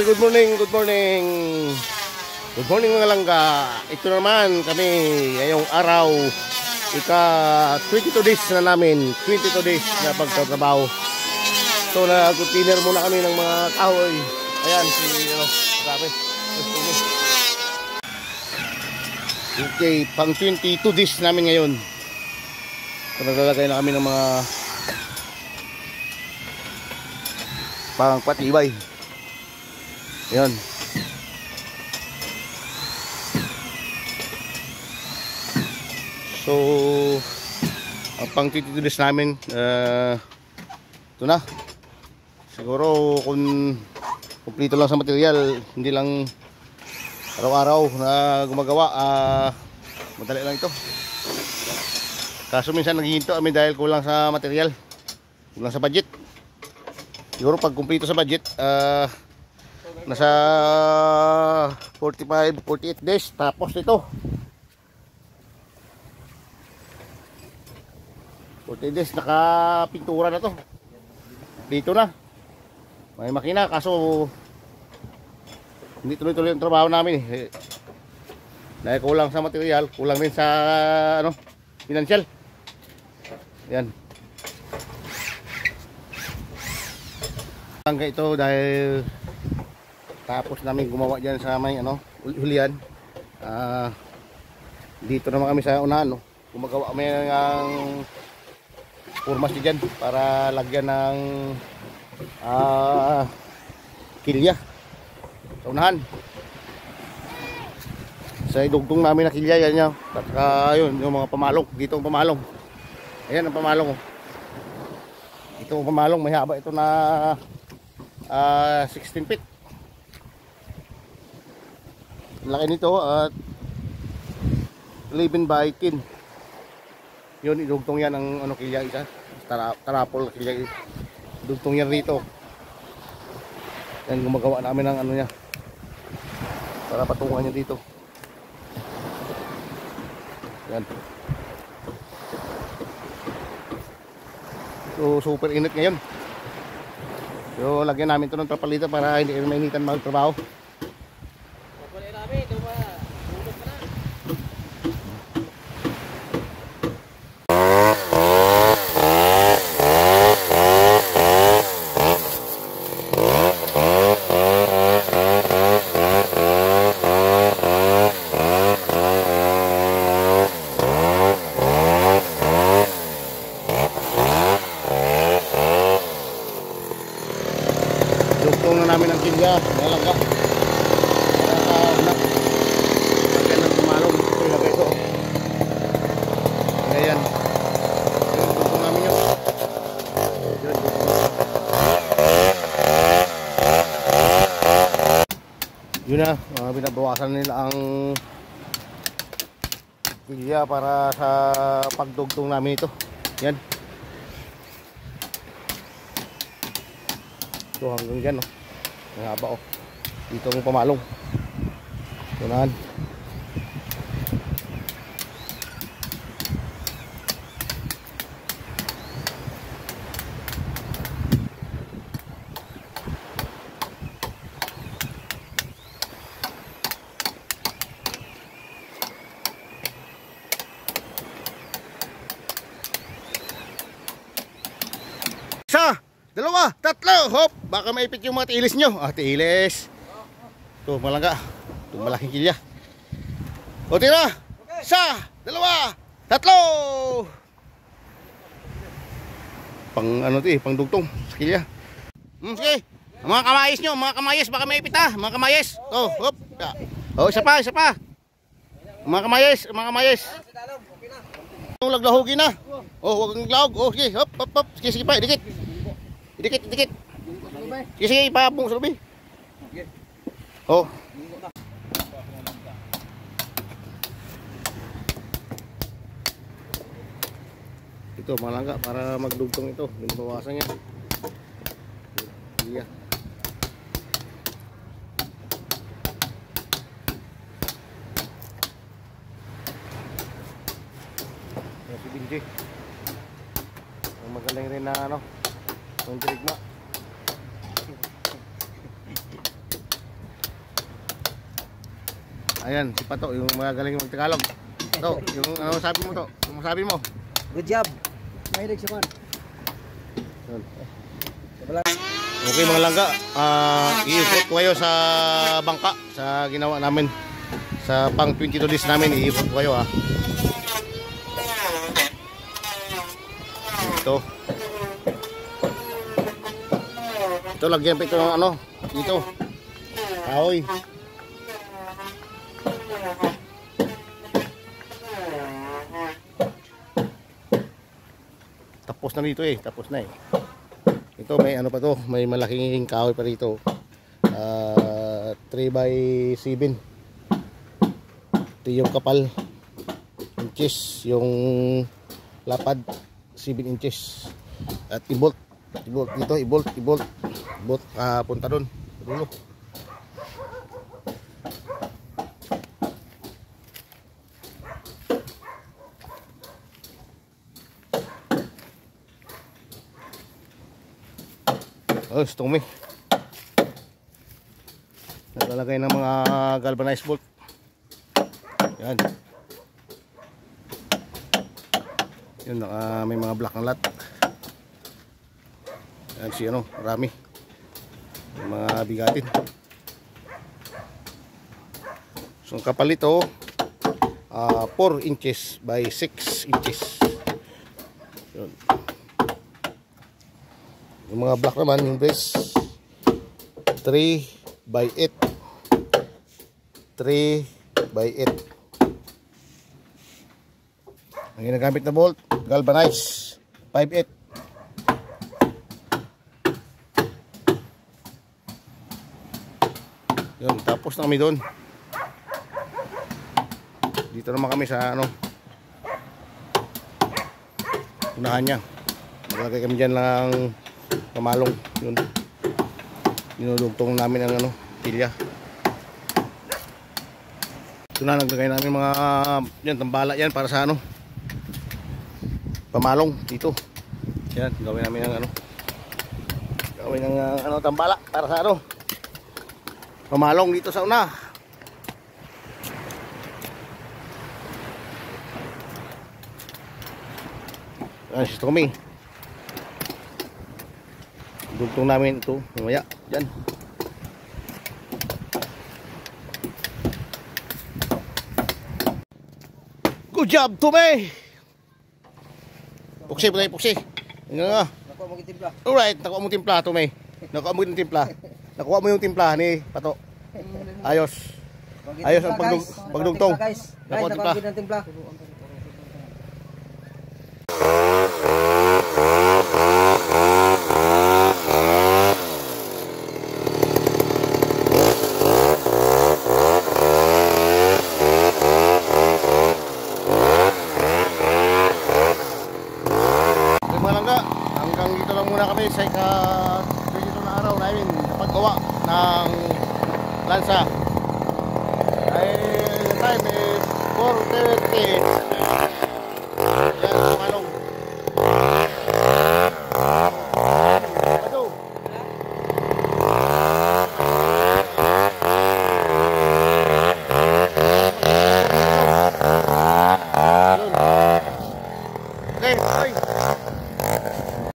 Good morning, good morning. Good morning mga langga. Ito naman kami ngayong araw. Ika 22 days na namin. 22 days na pagtatrabaho. So nag-container muna kami ng mga kahoy. Ayan si grabe. Okay, pang 22 days namin ngayon. So naglalagay na kami ng mga pang patibay. Ayan. So ang pang 22 days namin ito na. Siguro kung kumplito lang sa material, hindi lang araw-araw na gumagawa, madali lang ito. Kaso minsan naghihinto kami dahil kulang sa material, kulang sa budget. Siguro pag kumplito sa budget, nasa 45-48 days tapos ito. 40 days nakapintura na to. Dito na. May makina kaso hindi tuloy-tuloy ang trabaho namin eh. Dahil kulang sa material, kulang din sa financial. Yan. Hanggang ito dahil tapos namin gumawa dyan sa may hulihan. Dito naman kami sa unahan, gumagawa kami ng purmas dyan para lagyan ng kilya sa unahan. Sa idugtong namin na kilya yan yan. At yun, yung mga pamalong. Dito ang pamalong. Ayan ang pamalong. Ito ang pamalong. May haba ito na 16 feet. Laki nito at 11 by 10. Yun, idugtong yan ang kilya isa. Tarapol kilya. Idugtong yan rito. Yan, gumagawa namin ng niya. Para patungan niya dito. Yan. So, super init ngayon. So, lagyan namin ito ng trapalita para hindi mainitan magtrabaho. Dugtong na namin ang kilya, nalangga. Lagyan ng pumalong, ilagay ito. Ayan. Dugtong namin yun. Yun na, binabawasan nila ang kilya para sa pagdugtong namin ito. Yan. So hanggang dyan, ang haba dito ang pamalong. Tunahan. Isa, dalawa, tatlo, hop, baka maipit yung mga tiilis nyo. Tiilis. Ito, malangga. Ito, malaking kilya. O, tira. Isa, dalawa, tatlo. Pang pang dugtong sa kilya. Sige. Mga kamayes nyo, mga kamayes, baka maipit mga kamayes. Hop. Isa pa. Mga kamayes. Laglahugin na. Huwag kang lahog. Sige, hop. Sige pa, dikit. Sige, ipabong sa lubi. Ito, malangga para magdugtong ito. Binabawasan yan. Iya. Si Binji. Ang magaling rin na ang dirigma. Ayan, si Pato, yung magaling mag-Tagalog. To, yung ano sabi mo to? Yung masabi mo? Good job. Mahilig siya man. Okay mga langga, i-effort ko kayo sa bangka sa ginawa namin sa pang 22 days namin, i-effort ko kayo ito lagyan pa ito ng ano dito kahoy. Tapos na dito tapos na ito may ano pa to, may malaking kahoy pa dito. 3x7 ito yung kapal inches, yung lapad 7 inches at i-bolt dito, i-bolt punta doon dulo. Stumi naglalagay ng mga galvanized bolt. Yan yun, may mga black na lat. Yan si ano, marami yung mga bigatin. So ang kapal ito 4 inches by 6 inches. Yun. Yung mga black naman, yung brace 3 by 8 ang ginagamit na bolt galvanized 5/8. Yun, tapos na kami doon. Dito naman kami sa ano unahan niya. Maglagay kami dyan ng pamalong. Yun, dinudugtong namin ang ano pilya. Ito na naglagay namin mga yan, tambala yan para sa ano pamalong dito. Yan, gawin namin ng ano tambala para sa ano pamalong dito sa una. Yan si Tommy, dugtong namin ito mamaya dyan. Good job, Tommy! Puksi po tayo, puksi. Nga. Nakuha mo yung timpla. Alright, nakuha mo timpla, Tommy. Nakuha mo yung timpla. Nakuha mo yung timpla ni Pato. Ayos. Ayos ang pagdugtong. Guys, Nakuha nakuha timpla. ng timpla. Hanggang dito lang muna kami sa ika-22 na araw namin paggawa ng lansa. Ay, time is 4:30.